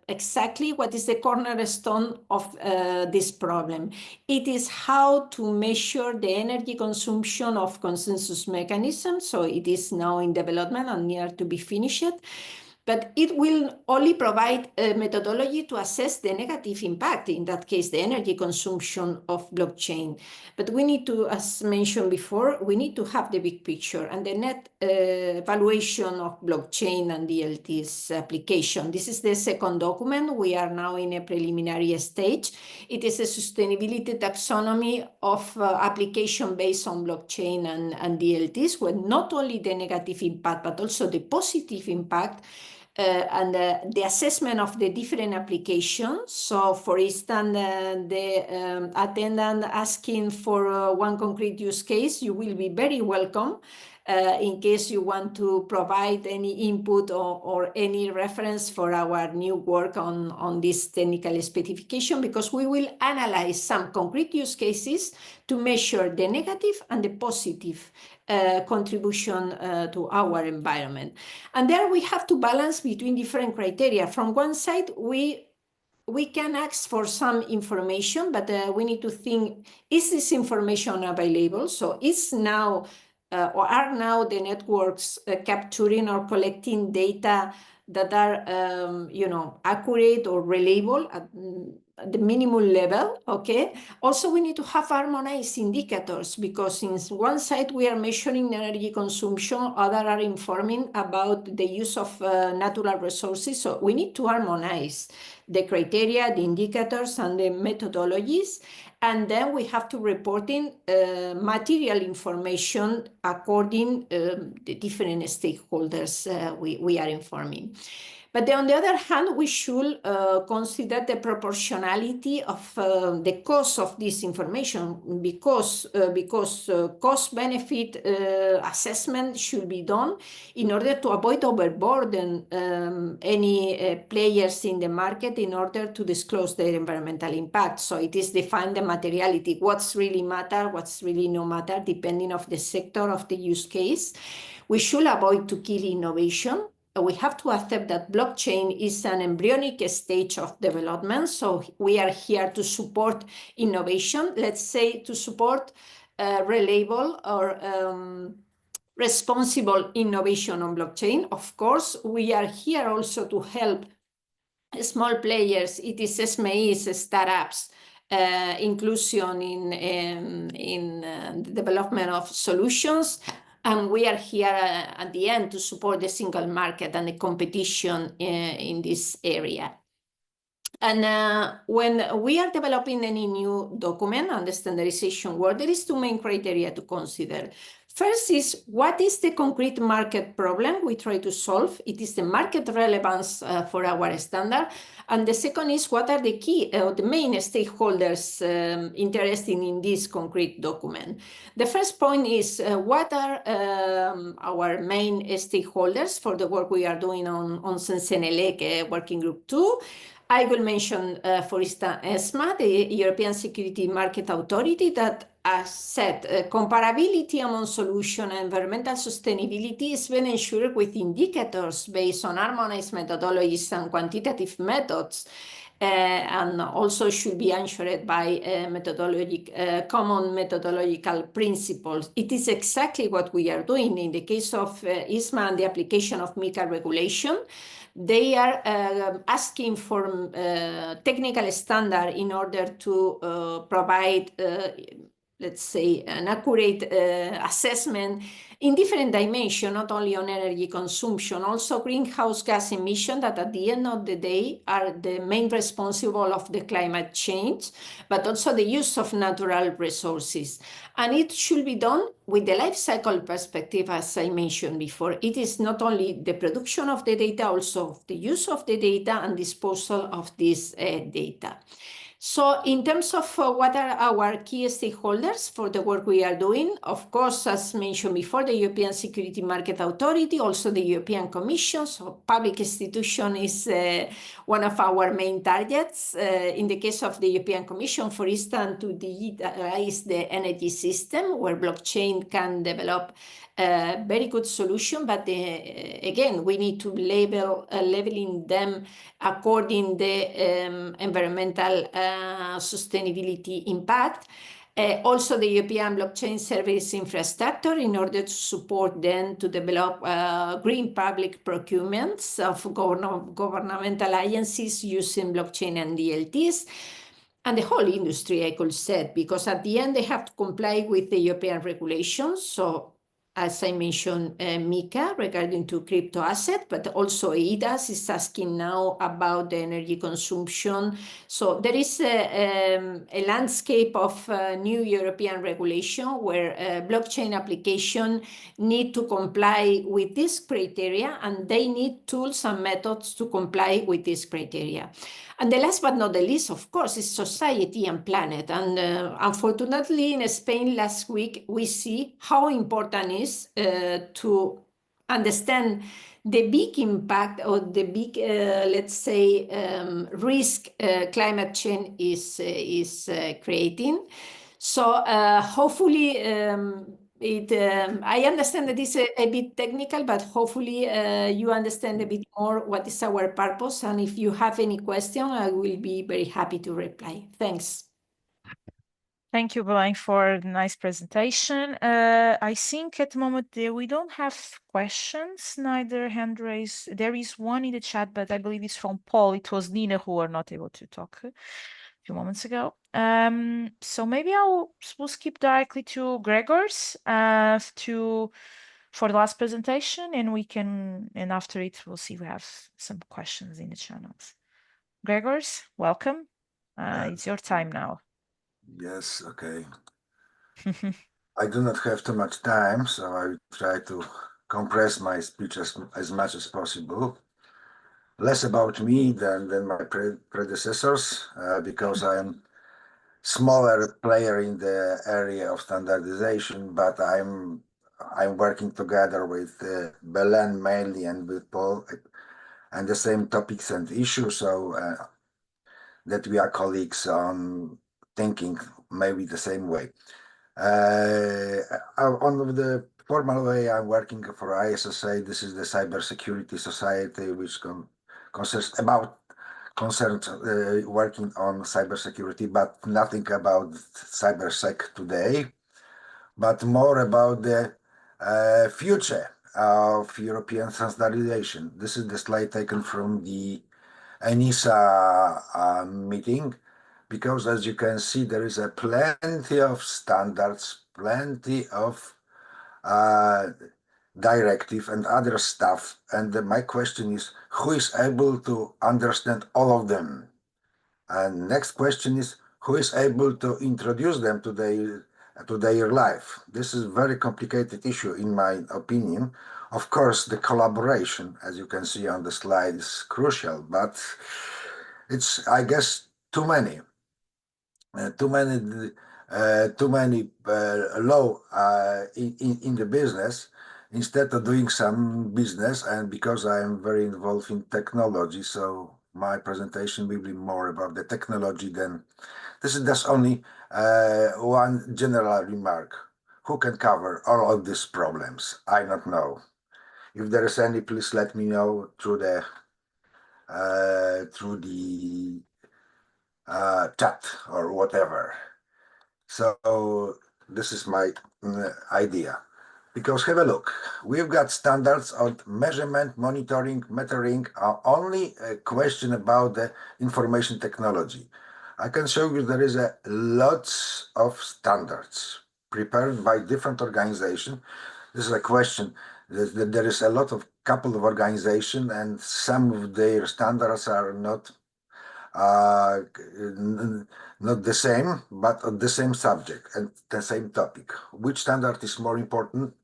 exactly what is the cornerstone of this problem. It is how to measure the energy consumption of consensus mechanisms. So it is now in development and near to be finished. But it will only provide a methodology to assess the negative impact, in that case, the energy consumption of blockchain. But we need to, as mentioned before, we need to have the big picture and the net valuation of blockchain and DLT's application. This is the second document. We are now in a preliminary stage. It is a sustainability taxonomy of application based on blockchain and DLTs, with not only the negative impact, but also the positive impact and the assessment of the different applications. So for instance, the attendant asking for one concrete use case, you will be very welcome in case you want to provide any input or any reference for our new work on this technical specification, because we will analyze some concrete use cases to measure the negative and the positive contribution to our environment. And there we have to balance between different criteria. From one side, we can ask for some information, but we need to think, is this information available? So is now or are now the networks capturing or collecting data that are, accurate or reliable at the minimum level, okay? Also, we need to have harmonized indicators, because in one side we are measuring energy consumption, others are informing about the use of natural resources. So we need to harmonize the criteria, the indicators, and the methodologies. And then we have to report in material information according the different stakeholders we are informing. But then on the other hand, we should consider the proportionality of the cost of this information, because cost-benefit assessment should be done in order to avoid overburden any players in the market in order to disclose their environmental impact. So it is defined the materiality, what's really matter, what's really no matter, depending of the sector of the use case. We should avoid to kill innovation. We have to accept that blockchain is an embryonic stage of development. So we are here to support innovation, let's say to support reliable or responsible innovation on blockchain. Of course, we are here also to help small players, it is SMEs, startups, inclusion in the development of solutions. And we are here at the end to support the single market and the competition in this area. And when we are developing any new document on the standardization work, there is two main criteria to consider. First is, what is the concrete market problem we try to solve? It is the market relevance for our standard. And the second is, what are the key, the main stakeholders interested in this concrete document? The first point is, what are our main stakeholders for the work we are doing on CEN-CENELEC Working Group 2? I will mention, for instance, ESMA, the European Security Market Authority, that as said, comparability among solution and environmental sustainability is being ensured with indicators based on harmonized methodologies and quantitative methods, and also should be ensured by common methodological principles. It is exactly what we are doing in the case of ESMA and the application of MiCA regulation. They are asking for technical standard in order to provide let's say, an accurate assessment in different dimensions, not only on energy consumption, also greenhouse gas emission that at the end of the day are the main responsible of the climate change, but also the use of natural resources. And it should be done with the life cycle perspective, as I mentioned before. It is not only the production of the data, also the use of the data and disposal of this data. So in terms of what are our key stakeholders for the work we are doing, of course, as mentioned before, the European Security Market Authority, also the European Commission. So public institution is one of our main targets. In the case of the European Commission, for instance, to digitalize the energy system where blockchain can develop a very good solution, but again, we need to leveling them according the environmental sustainability impact. Also the European blockchain service infrastructure in order to support them to develop green public procurements of governmental agencies using blockchain and DLTs. And the whole industry, I could say, because at the end they have to comply with the European regulations. So as I mentioned, MiCA regarding to crypto asset, but also EIDAS is asking now about the energy consumption. So there is a landscape of new European regulation where blockchain application need to comply with this criteria, and they need tools and methods to comply with this criteria. And the last but not the least, of course, is society and planet. And unfortunately, in Spain last week, we see how important it is to understand the big impact or the big, let's say, risk climate change is creating. So hopefully, I understand that it's a bit technical, but hopefully you understand a bit more what is our purpose. And if you have any question, I will be very happy to reply. Thanks. Thank you, Brian, for the nice presentation. I think at the moment we don't have questions, neither hand raised. There is one in the chat, but I believe it's from Paul. It was Nina who were not able to talk a few moments ago. So maybe we'll skip directly to Gregor's for the last presentation, and after it we'll see if we have some questions in the channels. Gregor's, welcome. It's your time now. Yes, okay. I do not have too much time, so I will try to compress my speech as much as possible. Less about me than my predecessors, because I am smaller player in the area of standardization, but I'm working together with Belen mainly and with Paul and the same topics and issues, so that we are colleagues on thinking maybe the same way. On the formal way, I'm working for ISSA. This is the Cybersecurity Society, which concerns working on cybersecurity, but nothing about cybersec today, but more about the future of European standardization. This is the slide taken from the ENISA meeting, because as you can see, there is a plenty of standards, plenty of directive and other stuff. And my question is, who is able to understand all of them? And next question is, who is able to introduce them to the to their life. This is a very complicated issue, in my opinion. Of course, the collaboration, as you can see on the slide, is crucial, but it's, I guess, too many law in the business instead of doing some business. And because I am very involved in technology, so my presentation will be more about the technology than this. Is just only one general remark. Who can cover all of these problems? I don't know. If there is any, please let me know through the chat or whatever. So this is my idea. Because have a look, we've got standards on measurement, monitoring, metering, only a question about the information technology. I can show you there is a lots of standards prepared by different organizations. This is a question. There is a lot of couple of organizations, and some of their standards are not the same, but on the same subject and the same topic. Which standard is more important?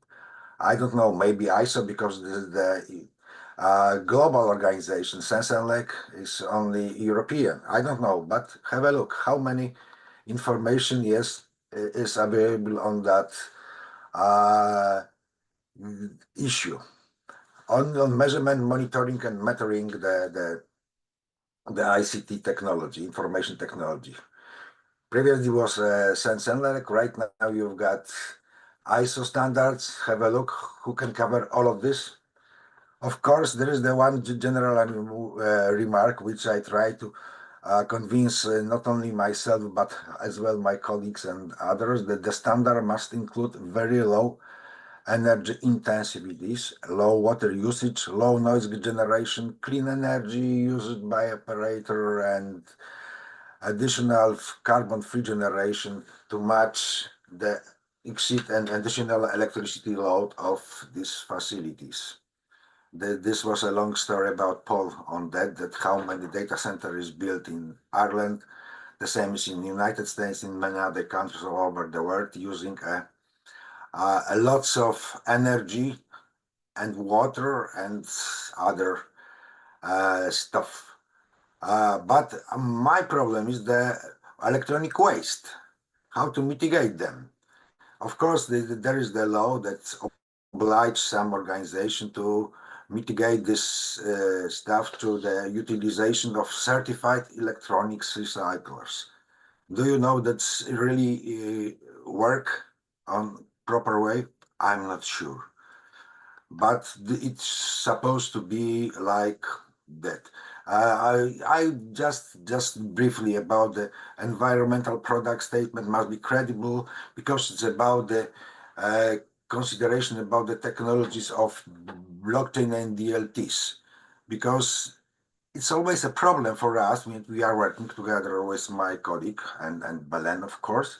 I don't know. Maybe ISO, because the global organization, CEN-CENELEC, is only European. I don't know, but have a look. How many information is available on that issue? On measurement, monitoring, and metering the ICT technology, information technology. Previously was CEN-CENELEC. Right now you've got ISO standards. Have a look who can cover all of this. Of course, there is the one general remark which I try to convince not only myself but as well my colleagues and others, that the standard must include very low energy intensivities, low water usage, low noise generation, clean energy used by operator, and additional carbon-free generation to match the exit and additional electricity load of these facilities. This was a long story about Paul on that how many data centers is built in Ireland. The same is in the United States, in many other countries all over the world, using lots of energy and water and other stuff. But my problem is the electronic waste, how to mitigate them. Of course, there is the law that obliges some organization to mitigate this stuff through the utilization of certified electronics recyclers. Do you know that's really work on proper way? I'm not sure, but it's supposed to be like that. I just briefly about the environmental product statement must be credible, because it's about the consideration about the technologies of blockchain and DLTs, because it's always a problem for us when we are working together with my colleague and Belen, of course,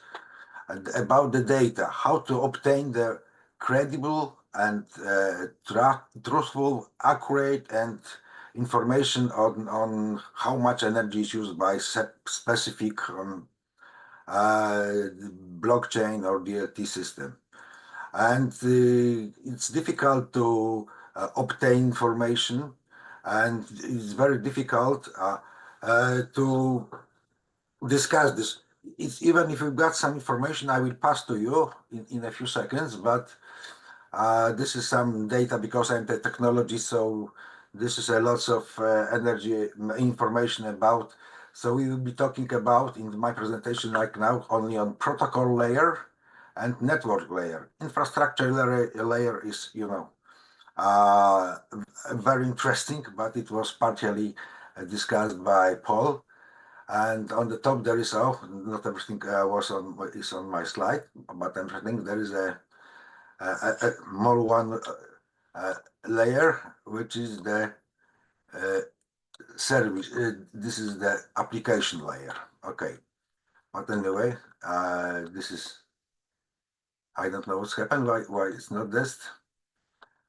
and about the data, how to obtain the credible and truthful, accurate, and information on how much energy is used by specific blockchain or DLT system. And it's difficult to obtain information, and it's very difficult to discuss this. It's, even if you've got some information, I will pass to you in a few seconds, but this is some data, because I'm the technology, so this is a lots of energy information about. So we will be talking about in my presentation right now only on protocol layer and network layer. Infrastructure layer is, you know, very interesting, but it was partially discussed by Paul. And on the top there is, not everything is on my slide, but I think there is a more one layer, which is the service. This is the application layer. Okay, but anyway, this is, I don't know what's happened, why it's not this,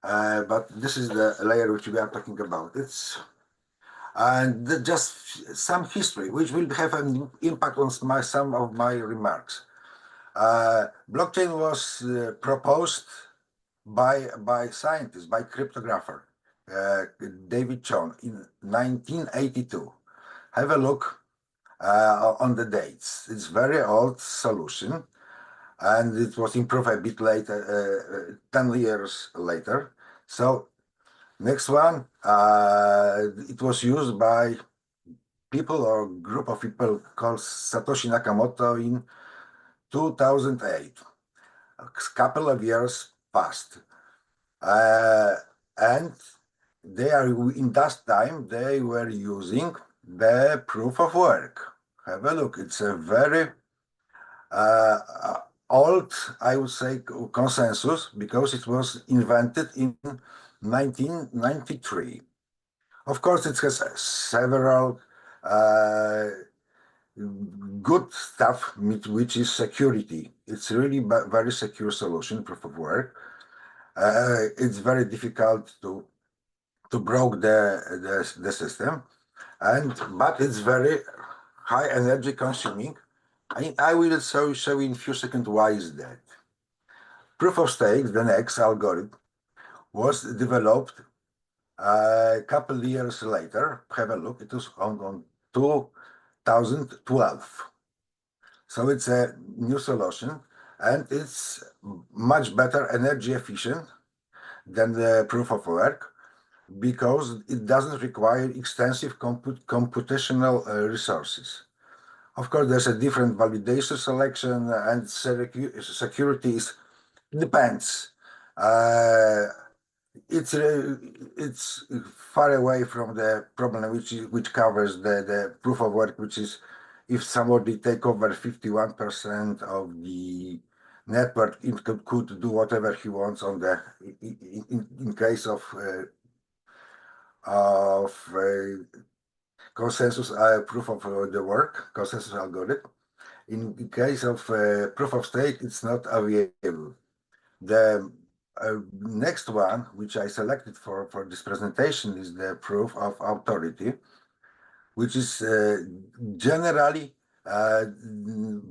but this is the layer which we are talking about. It's and just some history, which will have an impact on some of my remarks. Blockchain was proposed by scientists, by cryptographer David Chon in 1982. Have a look on the dates. It's very old solution, and it was improved a bit later, 10 years later. So next one, it was used by people or group of people called Satoshi Nakamoto in 2008. A couple of years passed. And they are in that time they were using the proof of work. Have a look. It's a very old, I would say, consensus because it was invented in 1993. Of course, it has several good stuff, which is security. It's really very secure solution, proof of work. It's very difficult to broke the system, but it's very high energy consuming. I will show in a few seconds why is that. Proof of stake, the next algorithm, was developed a couple years later. Have a look. It was on 2012. So it's a new solution, and it's much better energy efficient than the proof of work, because it doesn't require extensive computational resources. Of course, there's a different validation selection, and security depends. It's far away from the problem which covers the proof of work, which is if somebody take over 51% of the network, it could do whatever he wants on the in case of consensus proof of the work, consensus algorithm. In case of proof of stake, it's not available. The next one, which I selected for this presentation, is the proof of authority, which is generally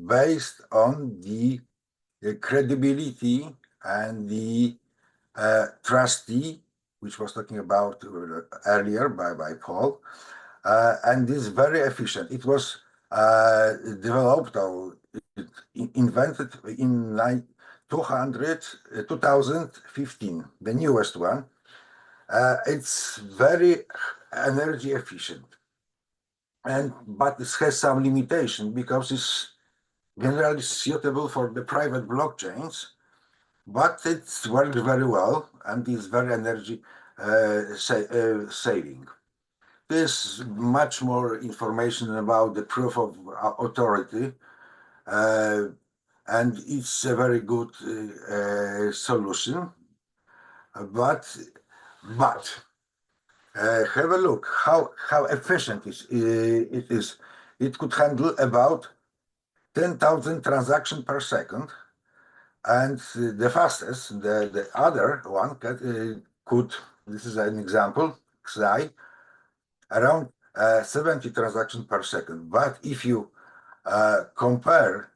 based on the credibility and the trustee, which was talking about earlier by Paul, and is very efficient. It was developed or invented in 2015, the newest one. It's very energy efficient, but it has some limitation because it's generally suitable for the private blockchains, but it's worked very well and is very energy saving. There's much more information about the proof of authority, and it's a very good solution. But have a look how efficient it is. It could handle about 10,000 transactions per second, and the fastest, the other one could, this is an example, XI, around 70 transactions per second. But if you compare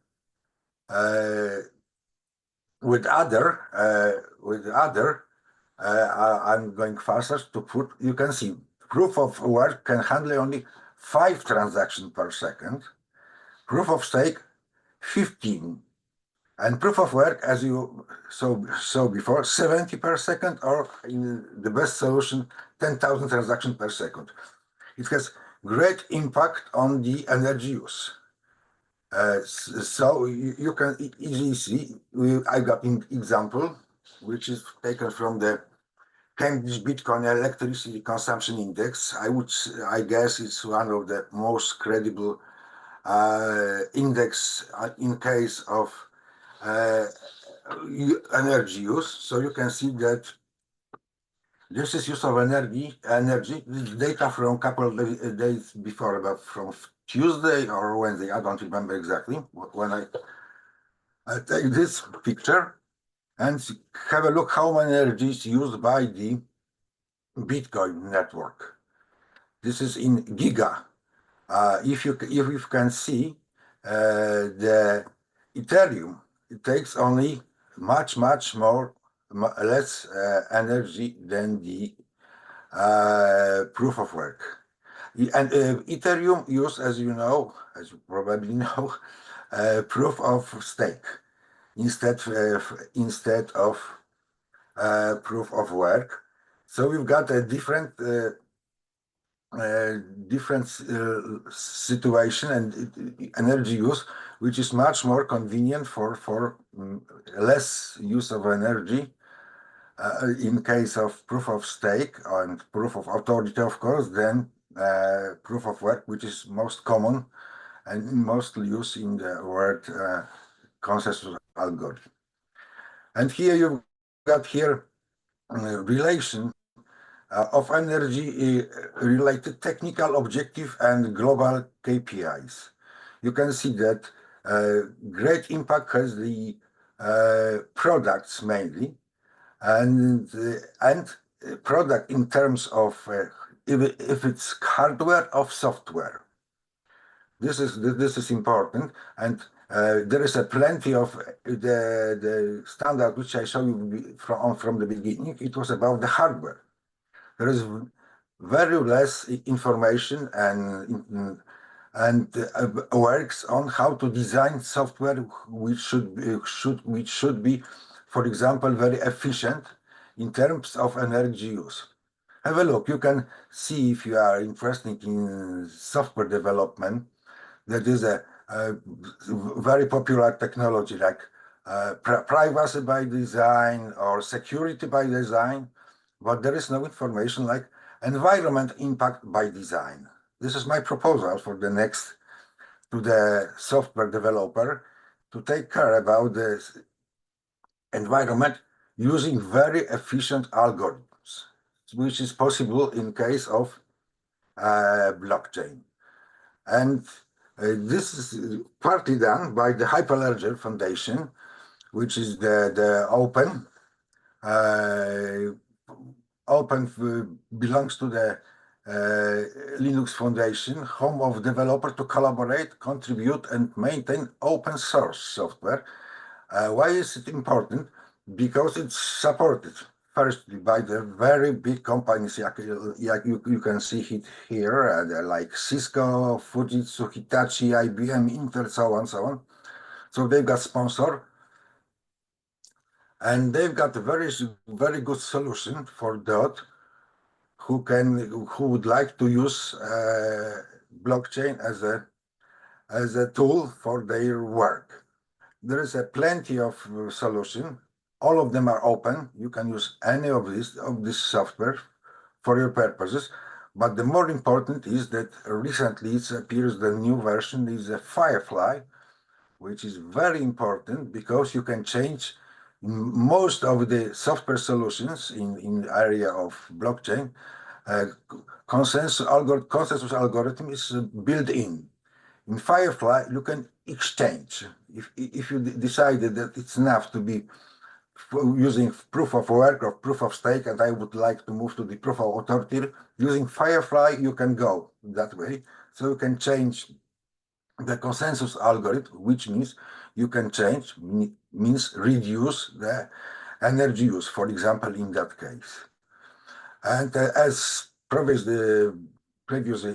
with other, I'm going faster to put, you can see proof of work can handle only 5 transactions per second, proof of stake 15, and proof of work, as you saw before, 70 per second, or in the best solution, 10,000 transactions per second. It has great impact on the energy use. So you can easily see, I got an example, which is taken from the Cambridge Bitcoin Electricity Consumption Index. I guess it's one of the most credible index in case of energy use. So you can see that this is use of energy. This data from a couple of days before, about from Tuesday or Wednesday. I don't remember exactly when I take this picture and have a look how much energy is used by the Bitcoin network. This is in giga. If you can see the Ethereum it takes only much less energy than the proof of work. And Ethereum use, as you know, as you probably know, proof of stake instead of proof of work. So we've got a different situation and energy use, which is much more convenient for less use of energy in case of proof of stake and proof of authority, of course, than proof of work, which is most common and mostly used in the word consensus algorithm. And here you've got here relation of energy related technical objective and global KPIs. You can see that great impact has the products mainly, and product in terms of if it's hardware or software. This is important, and there is a plenty of the standard which I showed you from the beginning. It was about the hardware. There is very less information and works on how to design software which should be, for example, very efficient in terms of energy use. Have a look. You can see, if you are interested in software development, that is a very popular technology like privacy by design or security by design, but there is no information like environment impact by design. This is my proposal for the next to the software developer to take care about the environment using very efficient algorithms, which is possible in case of blockchain. And this is partly done by the Hyperledger Foundation, which is the open belongs to the Linux Foundation, home of developer to collaborate, contribute, and maintain open source software. Why is it important? Because it's supported firstly by the very big companies, you can see it here, like Cisco, Fujitsu, Hitachi, IBM, Intel, so on. So they've got sponsor, and they've got a very good solution for that who would like to use blockchain as a tool for their work. There is a plenty of solution. All of them are open. You can use any of this software for your purposes. But the more important is that recently it appears the new version is a Firefly, which is very important because you can change most of the software solutions in the area of blockchain. Consensus algorithm is built in. In Firefly, you can exchange. If you decided that it's enough to be using proof of work or proof of stake, and I would like to move to the proof of authority, using Firefly, you can go that way. So you can change the consensus algorithm, which means you can change, means reduce the energy use, for example, in that case. And as previously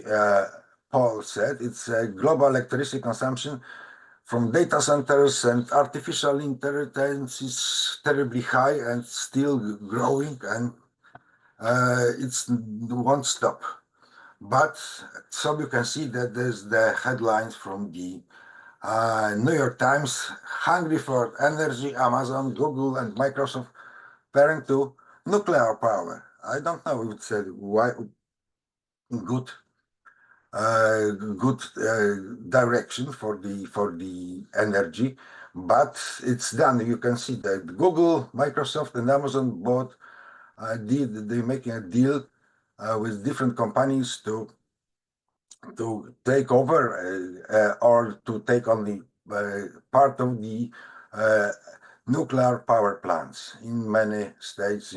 Paul said, it's a global electricity consumption from data centers and artificial intelligence is terribly high and still growing, and it won't stop. But so you can see that there's the headlines from the New York Times, hungry for energy, Amazon, Google, and Microsoft turn to nuclear power. I don't know if it's a good direction for the energy, but it's done. You can see that Google, Microsoft, and Amazon both they're making a deal with different companies to take over or to take on the part of the nuclear power plants in many states.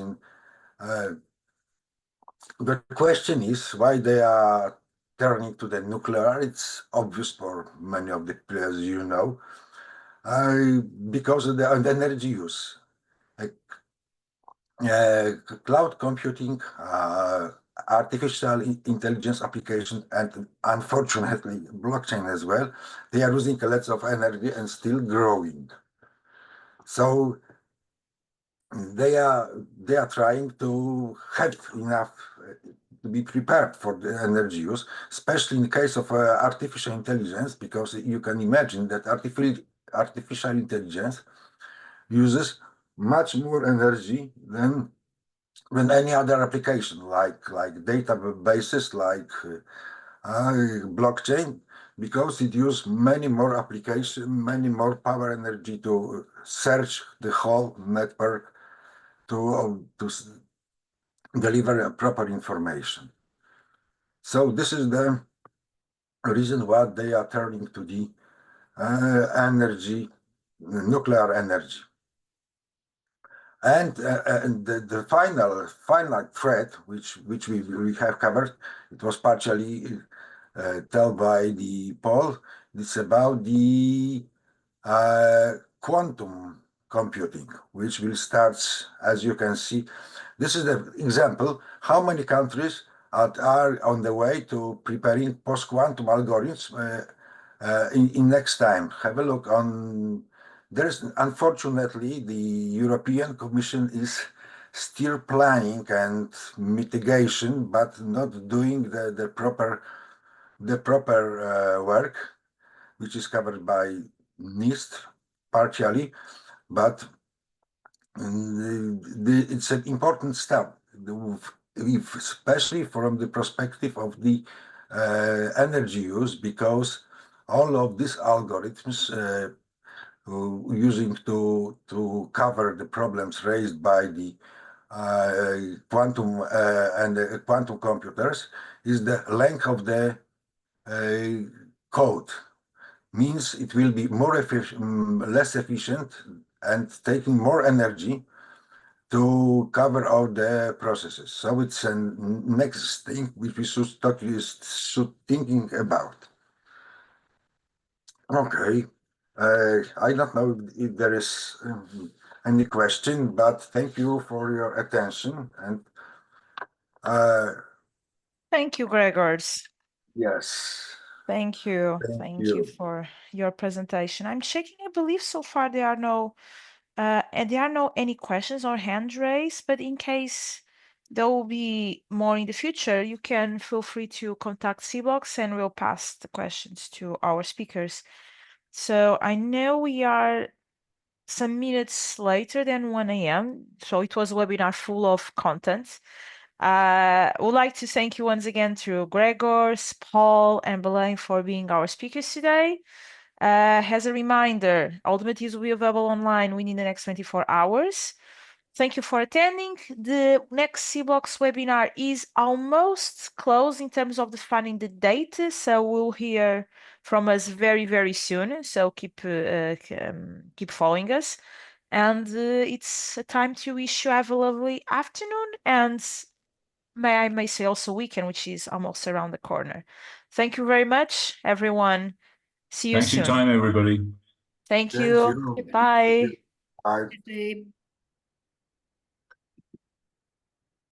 The question is why they are turning to the nuclear. It's obvious for many of the players, because of the energy use. Cloud computing, artificial intelligence application, and unfortunately blockchain as well, they are using lots of energy and still growing. So they are trying to have enough to be prepared for the energy use, especially in the case of artificial intelligence, because you can imagine that artificial intelligence uses much more energy than any other application, like databases, like blockchain, because it uses many more many more power energy to search the whole network to deliver a proper information. So this is the reason why they are turning to the nuclear energy. And the final threat, which we have covered, it was partially told by the Paul. It's about the quantum computing, which will start, as you can see. This is the example how many countries are on the way to preparing post-quantum algorithms in next time. Have a look on. There's unfortunately the European Commission is still planning and mitigation, but not doing the proper work, which is covered by NIST partially, but it's an important step, especially from the perspective of the energy use, because all of these algorithms using to cover the problems raised by the quantum and the quantum computers is the length of the code. Means it will be more less efficient and taking more energy to cover all the processes. So it's a next thing which we should thinking about. Okay. I don't know if there is any question, but thank you for your attention. And Thank you, Gregors. yes. Thank you. Thank you for your presentation. I'm checking. I believe so far there are no any questions or hand raised, but in case there will be more in the future, you can feel free to contact CBlox and we'll pass the questions to our speakers. So I know we are some minutes later than 1 a.m., so it was a webinar full of content. I would like to thank you once again to Gregors, Paul, and Belen for being our speakers today. As a reminder, all the materials will be available online within the next 24 hours. Thank you for attending. The next CBlox webinar is almost closed in terms of defining the date, so we'll hear from us very, very soon. So keep following us. And it's a time to wish you have a lovely afternoon and I may say also weekend, which is almost around the corner. Thank you very much, everyone. See you Thanks for soon. your time, everybody. Thank you. you. Bye. Bye. Bye.